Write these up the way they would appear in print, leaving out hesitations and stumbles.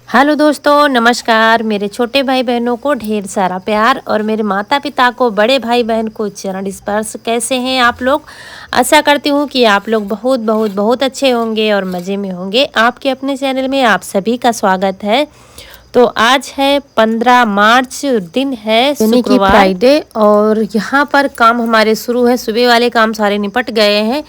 Hello दोस्तों, नमस्कार। मेरे छोटे भाई बहनों को ढेर सारा प्यार और मेरे माता पिता को, बड़े भाई बहन को चरण स्पर्श। कैसे हैं आप लोग? आशा करती हूँ कि आप लोग बहुत बहुत बहुत अच्छे होंगे और मज़े में होंगे। आपके अपने चैनल में आप सभी का स्वागत है। तो आज है 15 मार्च, दिन है यानी कि फ्राइडे, और यहाँ पर काम हमारे शुरू है। सुबह वाले काम सारे निपट गए हैं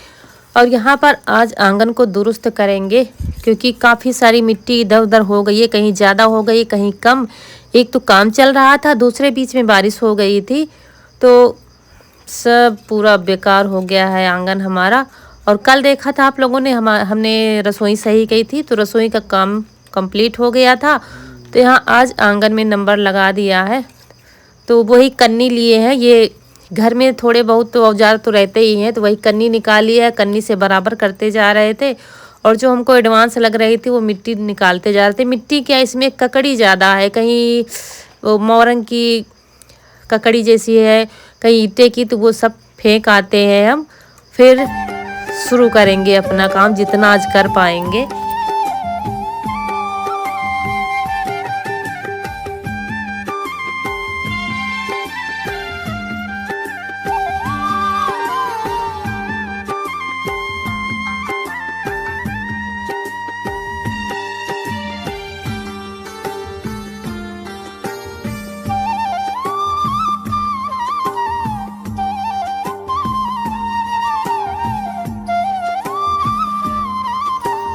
और यहाँ पर आज आंगन को दुरुस्त करेंगे क्योंकि काफ़ी सारी मिट्टी इधर उधर हो गई है, कहीं ज़्यादा हो गई कहीं कम। एक तो काम चल रहा था, दूसरे बीच में बारिश हो गई थी, तो सब पूरा बेकार हो गया है आंगन हमारा। और कल देखा था आप लोगों ने, हमने रसोई सही की थी, तो रसोई का काम कंप्लीट हो गया था। तो यहाँ आज आंगन में नंबर लगा दिया है। तो वही कन्नी लिए हैं, ये घर में थोड़े बहुत तो औजार तो रहते ही हैं, तो वही कन्नी निकाली है, कन्नी से बराबर करते जा रहे थे। और जो हमको एडवांस लग रही थी वो मिट्टी निकालते जा रहे थे। मिट्टी क्या, इसमें ककड़ी ज़्यादा है, कहीं वो मोरंग की ककड़ी जैसी है, कहीं ईंटे की, तो वो सब फेंक आते हैं। हम फिर शुरू करेंगे अपना काम जितना आज कर पाएंगे।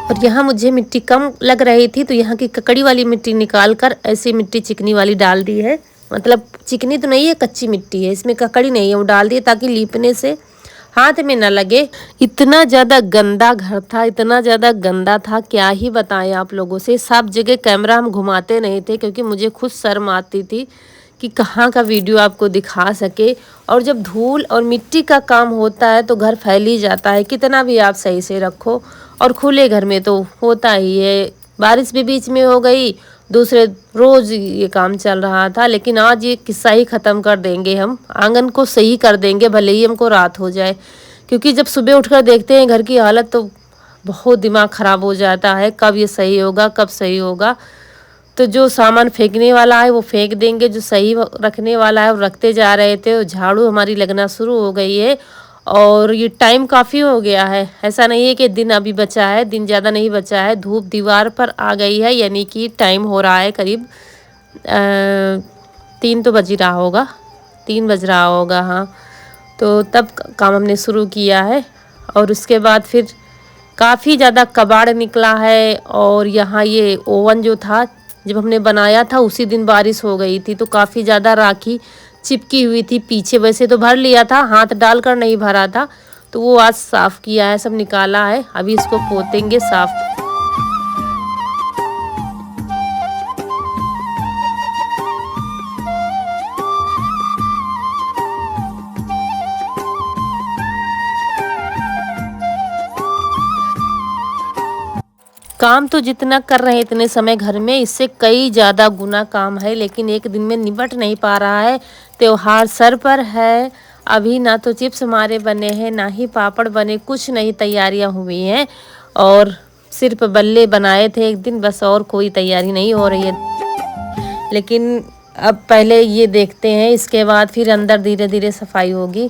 और यहाँ मुझे मिट्टी कम लग रही थी, तो यहाँ की ककड़ी वाली मिट्टी निकाल कर ऐसी मिट्टी चिकनी वाली डाल दी है। मतलब चिकनी तो नहीं है, कच्ची मिट्टी है, इसमें ककड़ी नहीं है, वो डाल दी ताकि लीपने से हाथ में ना लगे। इतना ज़्यादा गंदा घर था, इतना ज़्यादा गंदा था, क्या ही बताएं आप लोगों से। सब जगह कैमरा हम घुमाते नहीं थे क्योंकि मुझे खुद शर्म आती थी कि कहाँ का वीडियो आपको दिखा सके। और जब धूल और मिट्टी का काम होता है तो घर फैल ही जाता है, कितना भी आप सही से रखो। और खुले घर में तो होता ही है। बारिश भी बीच में हो गई, दूसरे रोज ये काम चल रहा था, लेकिन आज ये किस्सा ही ख़त्म कर देंगे। हम आंगन को सही कर देंगे, भले ही हमको रात हो जाए। क्योंकि जब सुबह उठकर देखते हैं घर की हालत, तो बहुत दिमाग ख़राब हो जाता है, कब ये सही होगा, कब सही होगा। तो जो सामान फेंकने वाला है वो फेंक देंगे, जो सही रखने वाला है वो रखते जा रहे थे। और झाड़ू हमारी लगना शुरू हो गई है और ये टाइम काफ़ी हो गया है। ऐसा नहीं है कि दिन अभी बचा है, दिन ज़्यादा नहीं बचा है। धूप दीवार पर आ गई है, यानी कि टाइम हो रहा है करीब 3 तो बज ही रहा होगा, 3 बज रहा होगा, हाँ। तो तब काम हमने शुरू किया है। और उसके बाद फिर काफ़ी ज़्यादा कबाड़ निकला है। और यहाँ ये ओवन जो था, जब हमने बनाया था उसी दिन बारिश हो गई थी, तो काफ़ी ज़्यादा राखी चिपकी हुई थी पीछे। वैसे तो भर लिया था, हाथ डालकर नहीं भरा था, तो वो आज साफ़ किया है, सब निकाला है। अभी इसको पोतेंगे साफ़। काम तो जितना कर रहे हैं इतने समय घर में, इससे कई ज़्यादा गुना काम है, लेकिन एक दिन में निपट नहीं पा रहा है। त्योहार सर पर है, अभी ना तो चिप्स हमारे बने हैं, ना ही पापड़ बने, कुछ नहीं तैयारियां हुई हैं। और सिर्फ बल्ले बनाए थे एक दिन बस, और कोई तैयारी नहीं हो रही है। लेकिन अब पहले ये देखते हैं, इसके बाद फिर अंदर धीरे धीरे सफाई होगी।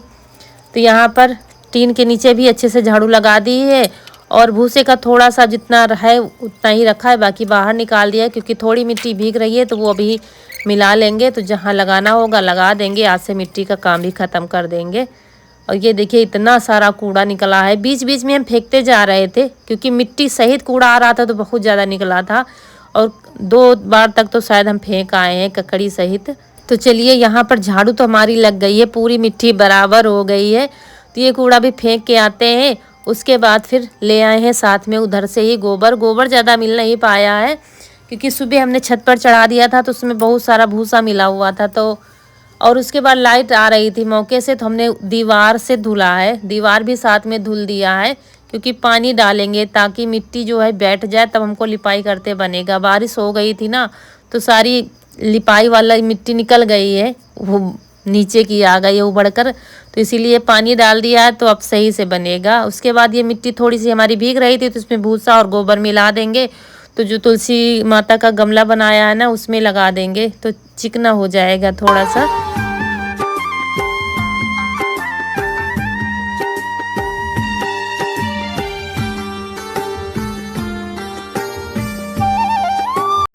तो यहाँ पर टीन के नीचे भी अच्छे से झाड़ू लगा दी है और भूसे का थोड़ा सा जितना है उतना ही रखा है, बाकी बाहर निकाल दिया है क्योंकि थोड़ी मिट्टी भीग रही है, तो वो अभी मिला लेंगे। तो जहाँ लगाना होगा लगा देंगे, आज से मिट्टी का काम भी ख़त्म कर देंगे। और ये देखिए इतना सारा कूड़ा निकला है, बीच बीच में हम फेंकते जा रहे थे क्योंकि मिट्टी सहित कूड़ा आ रहा था, तो बहुत ज़्यादा निकला था। और 2 बार तक तो शायद हम फेंक आए हैं ककड़ी सहित। तो चलिए, यहाँ पर झाड़ू तो हमारी लग गई है, पूरी मिट्टी बराबर हो गई है। तो ये कूड़ा भी फेंक के आते हैं। उसके बाद फिर ले आए हैं साथ में उधर से ही गोबर ज़्यादा मिल नहीं पाया है क्योंकि सुबह हमने छत पर चढ़ा दिया था, तो उसमें बहुत सारा भूसा मिला हुआ था। तो और उसके बाद लाइट आ रही थी मौके से, तो हमने दीवार से धुला है, दीवार भी साथ में धुल दिया है क्योंकि पानी डालेंगे ताकि मिट्टी जो है बैठ जाए, तब हमको लिपाई करते बनेगा। बारिश हो गई थी ना, तो सारी लिपाई वाला मिट्टी निकल गई है, वो नीचे की आ गई है उबड़कर, तो इसीलिए पानी डाल दिया है, तो अब सही से बनेगा। उसके बाद ये मिट्टी थोड़ी सी हमारी भीग रही थी, तो इसमें भूसा और गोबर मिला देंगे, तो जो तुलसी माता का गमला बनाया है ना उसमें लगा देंगे तो चिकना हो जाएगा थोड़ा सा।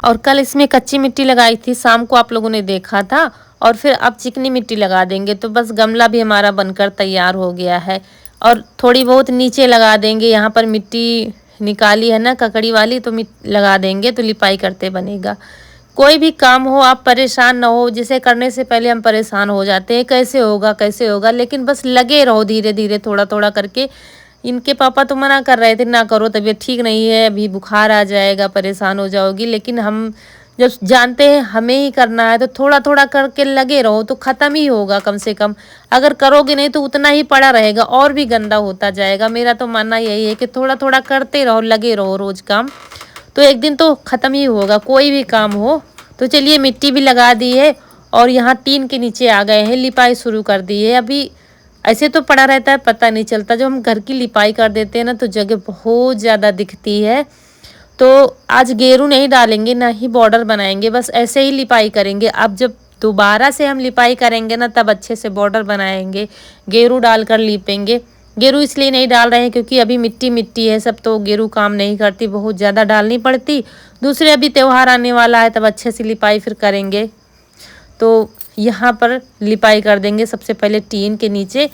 और कल इसमें कच्ची मिट्टी लगाई थी, शाम को आप लोगों ने देखा था। और फिर अब चिकनी मिट्टी लगा देंगे तो बस गमला भी हमारा बनकर तैयार हो गया है। और थोड़ी बहुत नीचे लगा देंगे, यहाँ पर मिट्टी निकाली है ना ककड़ी वाली तो लगा देंगे तो लिपाई करते बनेगा। कोई भी काम हो आप परेशान ना हो, जिसे करने से पहले हम परेशान हो जाते हैं कैसे होगा कैसे होगा, लेकिन बस लगे रहो धीरे धीरे थोड़ा थोड़ा करके। इनके पापा तो मना कर रहे थे ना करो, तबीयत ठीक नहीं है, अभी बुखार आ जाएगा, परेशान हो जाओगी, लेकिन हम जब जानते हैं हमें ही करना है तो थोड़ा थोड़ा करके लगे रहो तो ख़त्म ही होगा कम से कम। अगर करोगे नहीं तो उतना ही पड़ा रहेगा और भी गंदा होता जाएगा। मेरा तो मानना यही है कि थोड़ा थोड़ा करते रहो, लगे रहो रोज़ काम, तो एक दिन तो ख़त्म ही होगा कोई भी काम हो। तो चलिए मिट्टी भी लगा दी है और यहाँ टीन के नीचे आ गए हैं, लिपाई शुरू कर दी है। अभी ऐसे तो पड़ा रहता है पता नहीं चलता, जब हम घर की लिपाई कर देते हैं ना तो जगह बहुत ज़्यादा दिखती है। तो आज गेरू नहीं डालेंगे ना ही बॉर्डर बनाएंगे, बस ऐसे ही लिपाई करेंगे। अब जब दोबारा से हम लिपाई करेंगे ना तब अच्छे से बॉर्डर बनाएंगे, गेरू डालकर लिपेंगे। गेरू इसलिए नहीं डाल रहे हैं क्योंकि अभी मिट्टी मिट्टी है सब, तो गेरू काम नहीं करती, बहुत ज़्यादा डालनी पड़ती। दूसरे अभी त्यौहार आने वाला है तब अच्छे से लिपाई फिर करेंगे। तो यहाँ पर लिपाई कर देंगे सबसे पहले टीन के नीचे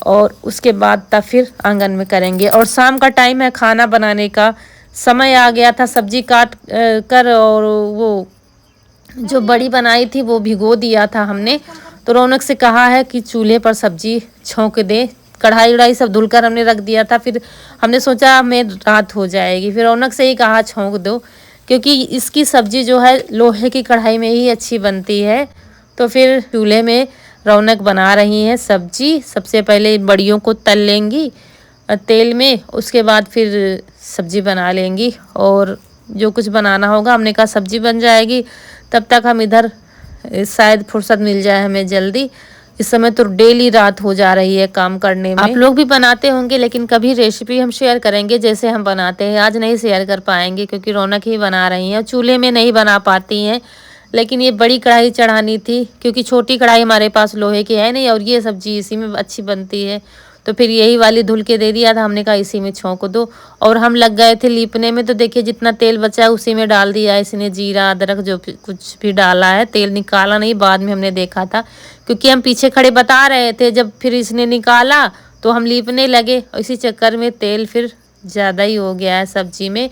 और उसके बाद तब फिर आंगन में करेंगे। और शाम का टाइम है, खाना बनाने का समय आ गया था। सब्जी काट कर और वो जो बड़ी बनाई थी वो भिगो दिया था हमने। तो रौनक से कहा है कि चूल्हे पर सब्जी छौंक दे, कढ़ाई उढ़ाई सब धुलकर हमने रख दिया था। फिर हमने सोचा हमें रात हो जाएगी, फिर रौनक से ही कहा छौंक दो, क्योंकि इसकी सब्जी जो है लोहे की कढ़ाई में ही अच्छी बनती है। तो फिर चूल्हे में रौनक बना रही हैं सब्जी। सबसे पहले बड़ियों को तल लेंगी तेल में, उसके बाद फिर सब्जी बना लेंगी और जो कुछ बनाना होगा। हमने कहा सब्जी बन जाएगी तब तक हम इधर शायद फुर्सत मिल जाए हमें जल्दी। इस समय तो डेली रात हो जा रही है काम करने में। आप लोग भी बनाते होंगे, लेकिन कभी रेसिपी हम शेयर करेंगे जैसे हम बनाते हैं। आज नहीं शेयर कर पाएंगे क्योंकि रौनक ही बना रही हैं, चूल्हे में नहीं बना पाती हैं। लेकिन ये बड़ी कढ़ाई चढ़ानी थी क्योंकि छोटी कढ़ाई हमारे पास लोहे की है नहीं और ये सब्जी इसी में अच्छी बनती है। तो फिर यही वाली धुल के दे दिया था, हमने कहा इसी में छौंक दो। और हम लग गए थे लीपने में, तो देखिए जितना तेल बचा है उसी में डाल दिया है इसने, जीरा अदरक जो कुछ भी डाला है। तेल निकाला नहीं, बाद में हमने देखा था क्योंकि हम पीछे खड़े बता रहे थे। जब फिर इसने निकाला तो हम लीपने लगे, इसी चक्कर में तेल फिर ज़्यादा ही हो गया है सब्जी में।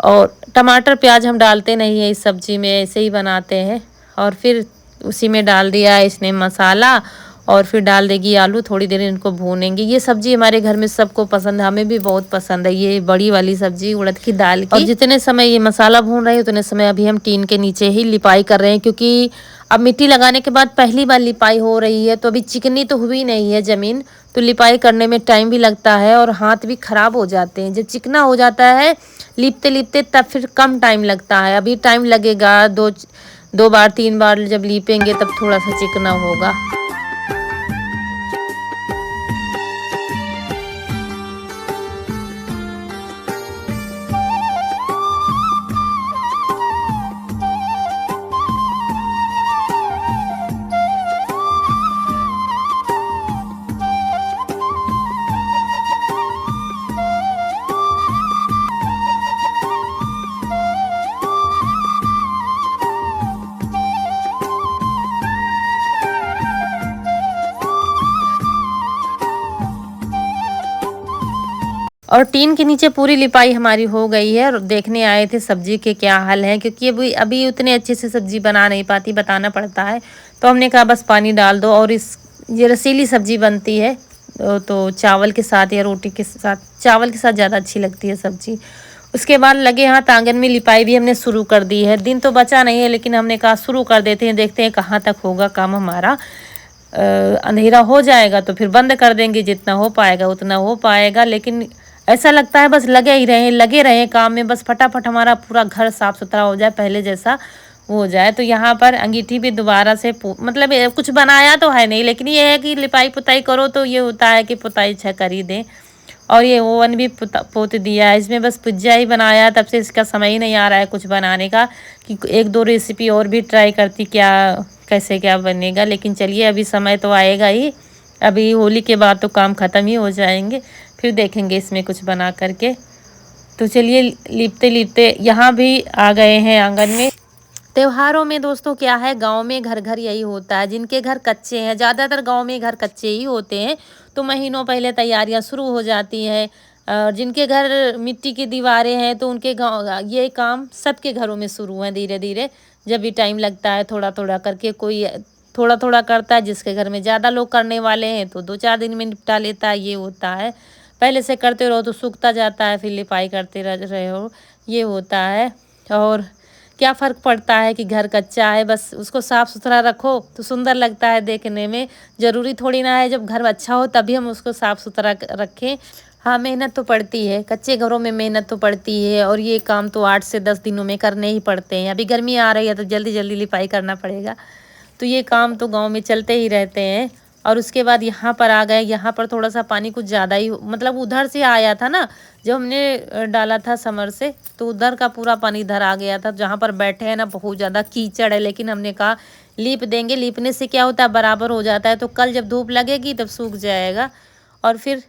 और टमाटर प्याज हम डालते नहीं है इस सब्जी में, ऐसे ही बनाते हैं। और फिर उसी में डाल दिया है इसने मसाला और फिर डाल देगी आलू, थोड़ी देर इनको भूनेंगे। ये सब्जी हमारे घर में सबको पसंद है, हमें भी बहुत पसंद है ये बड़ी वाली सब्जी उड़द की दाल की। और जितने समय ये मसाला भून रहे हैं उतने समय अभी हम टीन के नीचे ही लिपाई कर रहे हैं, क्योंकि अब मिट्टी लगाने के बाद पहली बार लिपाई हो रही है तो अभी चिकनी तो हुई नहीं है ज़मीन, तो लिपाई करने में टाइम भी लगता है और हाथ भी खराब हो जाते हैं। जब चिकना हो जाता है लिपते लिपते तब फिर कम टाइम लगता है, अभी टाइम लगेगा। दो बार 3 बार जब लीपेंगे तब थोड़ा सा चिकना होगा। और टीन के नीचे पूरी लिपाई हमारी हो गई है और देखने आए थे सब्जी के क्या हाल है, क्योंकि अभी उतने अच्छे से सब्जी बना नहीं पाती, बताना पड़ता है। तो हमने कहा बस पानी डाल दो। और ये रसीली सब्जी बनती है तो चावल के साथ या रोटी के साथ, चावल के साथ ज़्यादा अच्छी लगती है सब्जी। उसके बाद लगे हाथ आंगन में लिपाई भी हमने शुरू कर दी है। दिन तो बचा नहीं है लेकिन हमने कहा शुरू कर देते हैं, देखते हैं कहाँ तक होगा काम हमारा। अंधेरा हो जाएगा तो फिर बंद कर देंगे, जितना हो पाएगा उतना हो पाएगा। लेकिन ऐसा लगता है बस लगे रहें काम में, बस फटाफट हमारा पूरा घर साफ़ सुथरा हो जाए, पहले जैसा हो जाए। तो यहाँ पर अंगीठी भी दोबारा से मतलब कुछ बनाया तो है नहीं, लेकिन ये है कि लिपाई पुताई करो तो ये होता है कि पुताई अच्छा कर ही दें। और ये ओवन भी पोत दिया है। इसमें बस पिज्ज़ा ही बनाया, तब से इसका समय ही नहीं आ रहा है कुछ बनाने का कि एक दो रेसिपी और भी ट्राई करती क्या कैसे क्या बनेगा। लेकिन चलिए अभी समय तो आएगा ही, अभी होली के बाद तो काम ख़त्म ही हो जाएंगे, फिर देखेंगे इसमें कुछ बना करके। तो चलिए लिपते लिपते यहाँ भी आ गए हैं आंगन में। त्योहारों में दोस्तों क्या है, गांव में घर घर यही होता है। जिनके घर कच्चे हैं, ज़्यादातर गांव में घर कच्चे ही होते हैं, तो महीनों पहले तैयारियां शुरू हो जाती हैं। और जिनके घर मिट्टी की दीवारें हैं तो उनके गाँव ये काम सबके घरों में शुरू है धीरे धीरे। जब भी टाइम लगता है थोड़ा थोड़ा करके, कोई थोड़ा थोड़ा करता है, जिसके घर में ज़्यादा लोग करने वाले हैं तो 2-4 दिन में निपटा लेता है, ये होता है। पहले से करते रहो तो सूखता जाता है, फिर लिपाई करते रहे हो, ये होता है। और क्या फ़र्क पड़ता है कि घर कच्चा है, बस उसको साफ़ सुथरा रखो तो सुंदर लगता है देखने में। ज़रूरी थोड़ी ना है जब घर अच्छा हो तभी हम उसको साफ़ सुथरा रखें। हाँ, मेहनत तो पड़ती है, कच्चे घरों में मेहनत तो पड़ती है, और ये काम तो 8 से 10 दिनों में करने ही पड़ते हैं। अभी गर्मी आ रही है तो जल्दी जल्दी लिपाई करना पड़ेगा, तो ये काम तो गांव में चलते ही रहते हैं। और उसके बाद यहाँ पर आ गए। यहाँ पर थोड़ा सा पानी कुछ ज़्यादा ही, मतलब उधर से आया था ना, जब हमने डाला था समर से, तो उधर का पूरा पानी इधर आ गया था। जहाँ पर बैठे हैं ना बहुत ज़्यादा कीचड़ है, लेकिन हमने कहा लीप देंगे, लीपने से क्या होता है बराबर हो जाता है, तो कल जब धूप लगेगी तब सूख जाएगा। और फिर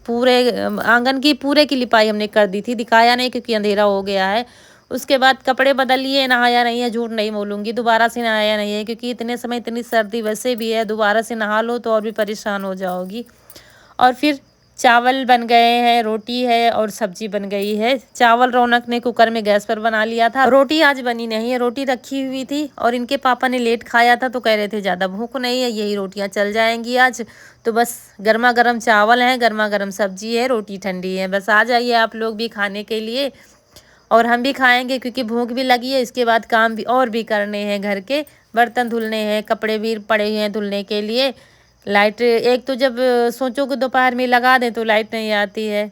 पूरे आंगन की पूरे की लिपाई हमने कर दी थी, दिखाया नहीं क्योंकि अंधेरा हो गया है। उसके बाद कपड़े बदल लिए, नहाया नहीं है, झूठ नहीं बोलूँगी, दोबारा से नहाया नहीं है क्योंकि इतने समय इतनी सर्दी वैसे भी है, दोबारा से नहा लो तो और भी परेशान हो जाओगी। और फिर चावल बन गए हैं, रोटी है और सब्जी बन गई है। चावल रौनक ने कुकर में गैस पर बना लिया था, रोटी आज बनी नहीं है, रोटी रखी हुई थी। और इनके पापा ने लेट खाया था तो कह रहे थे ज़्यादा भूख नहीं है, यही रोटियां चल जाएंगी आज। तो बस गर्मा गर्म चावल है, गर्मा गर्म सब्जी है, रोटी ठंडी है, बस आ जाइए आप लोग भी खाने के लिए। और हम भी खाएंगे क्योंकि भूख भी लगी है। इसके बाद काम भी और भी करने हैं, घर के बर्तन धुलने हैं, कपड़े भी पड़े हुए हैं धुलने के लिए। लाइट एक तो जब सोचो कि दोपहर में लगा दें तो लाइट नहीं आती है,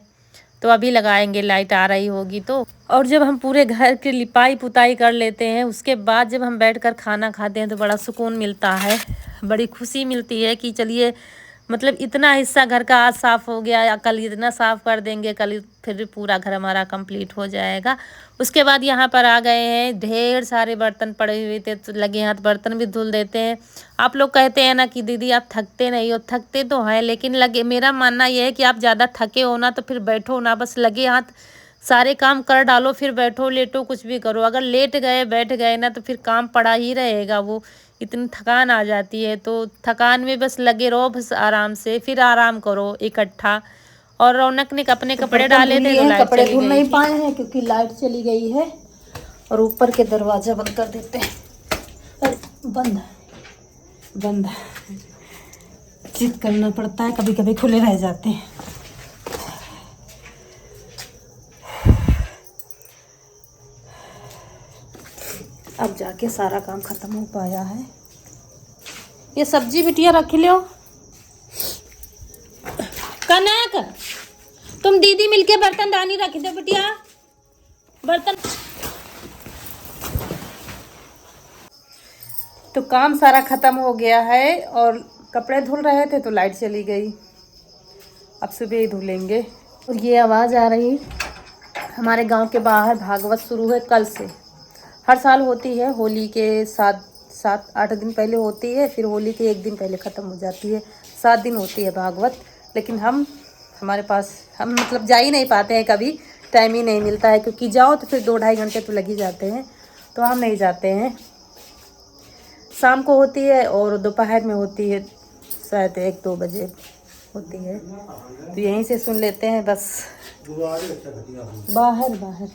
तो अभी लगाएंगे, लाइट आ रही होगी तो। और जब हम पूरे घर की लिपाई पुताई कर लेते हैं, उसके बाद जब हम बैठकर खाना खाते हैं तो बड़ा सुकून मिलता है, बड़ी खुशी मिलती है कि चलिए मतलब इतना हिस्सा घर का आज साफ़ हो गया, या कल इतना साफ़ कर देंगे, कल फिर पूरा घर हमारा कंप्लीट हो जाएगा। उसके बाद यहाँ पर आ गए हैं, ढेर सारे बर्तन पड़े हुए थे तो लगे हाथ बर्तन भी धुल देते हैं। आप लोग कहते हैं ना कि दीदी आप थकते नहीं हो, थकते तो हैं, लेकिन लगे, मेरा मानना यह है कि आप ज़्यादा थके हो ना तो फिर बैठो ना, बस लगे हाथ सारे काम कर डालो, फिर बैठो लेटो कुछ भी करो। अगर लेट गए बैठ गए ना तो फिर काम पड़ा ही रहेगा, वो इतनी थकान आ जाती है। तो थकान में बस लगे रहो, बस आराम से, फिर आराम करो इकट्ठा। और रौनक ने अपने तो कपड़े डाले थे तो लाइट कपड़े चली धुल गई नहीं थी। पाए हैं क्योंकि लाइट चली गई है। और ऊपर के दरवाजा बंद कर देते हैं। अरे बंद है, बंद है, चित करना पड़ता है, कभी कभी खुले रह जाते हैं। अब जाके सारा काम खत्म हो पाया है। ये सब्जी बिटिया रख लो। कनक तुम दीदी मिलके बर्तन दानी रख दो बिटिया, बर्तन। तो काम सारा खत्म हो गया है और कपड़े धुल रहे थे तो लाइट चली गई। अब सुबह ही धुलेंगे। और ये आवाज़ आ रही, हमारे गांव के बाहर भागवत शुरू है कल से। हर साल होती है, होली के 7-8 दिन पहले होती है, फिर होली के 1 दिन पहले ख़त्म हो जाती है। 7 दिन होती है भागवत। लेकिन हमारे पास हम मतलब जा ही नहीं पाते हैं, कभी टाइम ही नहीं मिलता है, क्योंकि जाओ तो फिर 2-2.5 घंटे तो लग ही जाते हैं, तो हम नहीं जाते हैं। शाम को होती है और दोपहर में होती है, शायद 1-2 बजे होती है, तो यहीं से सुन लेते हैं बस। बाहर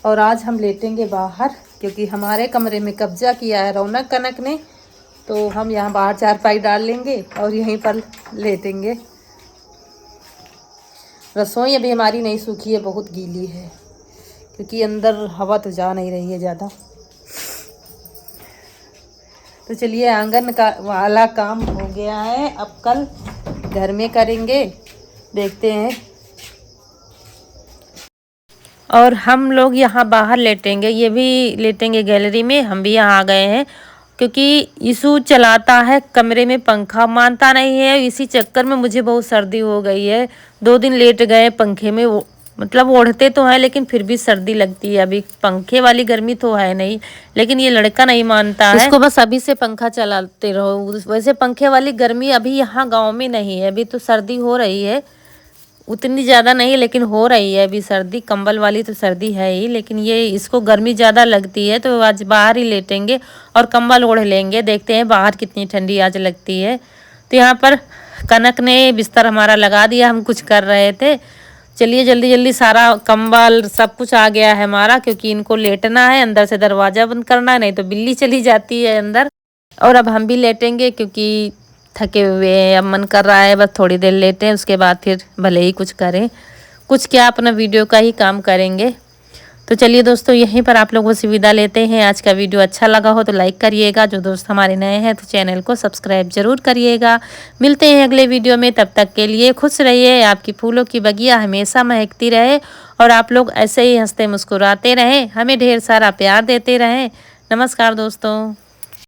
और आज हम लेटेंगे बाहर, क्योंकि हमारे कमरे में कब्जा किया है रौनक कनक ने, तो हम यहाँ बाहर चारपाई डाल लेंगे और यहीं पर लेटेंगे। रसोई अभी हमारी नहीं सूखी है, बहुत गीली है, क्योंकि अंदर हवा तो जा नहीं रही है ज़्यादा। तो चलिए, आंगन का वाला काम हो गया है, अब कल घर में करेंगे, देखते हैं। और हम लोग यहाँ बाहर लेटेंगे, ये भी लेटेंगे गैलरी में, हम भी यहाँ आ गए हैं। क्योंकि यीशु चलाता है कमरे में पंखा, मानता नहीं है। इसी चक्कर में मुझे बहुत सर्दी हो गई है। 2 दिन लेट गए पंखे में, मतलब ओढ़ते तो हैं लेकिन फिर भी सर्दी लगती है। अभी पंखे वाली गर्मी तो है नहीं, लेकिन ये लड़का नहीं मानता है। इसको बस अभी से पंखा चलाते रहो। वैसे पंखे वाली गर्मी अभी यहाँ गाँव में नहीं है। अभी तो सर्दी हो रही है, उतनी ज़्यादा नहीं लेकिन हो रही है अभी सर्दी। कंबल वाली तो सर्दी है ही, लेकिन ये इसको गर्मी ज़्यादा लगती है तो आज बाहर ही लेटेंगे और कंबल ओढ़ लेंगे। देखते हैं बाहर कितनी ठंडी आज लगती है। तो यहाँ पर कनक ने बिस्तर हमारा लगा दिया, हम कुछ कर रहे थे। चलिए जल्दी जल्दी सारा कंबल सब कुछ आ गया है हमारा, क्योंकि इनको लेटना है। अंदर से दरवाज़ा बंद करना है, नहीं तो बिल्ली चली जाती है अंदर। और अब हम भी लेटेंगे क्योंकि थके हुए हैं। अब मन कर रहा है बस थोड़ी देर लेटें, उसके बाद फिर भले ही कुछ करें। कुछ क्या, अपना वीडियो का ही काम करेंगे। तो चलिए दोस्तों, यहीं पर आप लोगों से विदा लेते हैं। आज का वीडियो अच्छा लगा हो तो लाइक करिएगा। जो दोस्त हमारे नए हैं तो चैनल को सब्सक्राइब जरूर करिएगा। मिलते हैं अगले वीडियो में, तब तक के लिए खुश रहिए। आपकी फूलों की बगिया हमेशा महकती रहे और आप लोग ऐसे ही हंसते मुस्कुराते रहें, हमें ढेर सारा प्यार देते रहें। नमस्कार दोस्तों।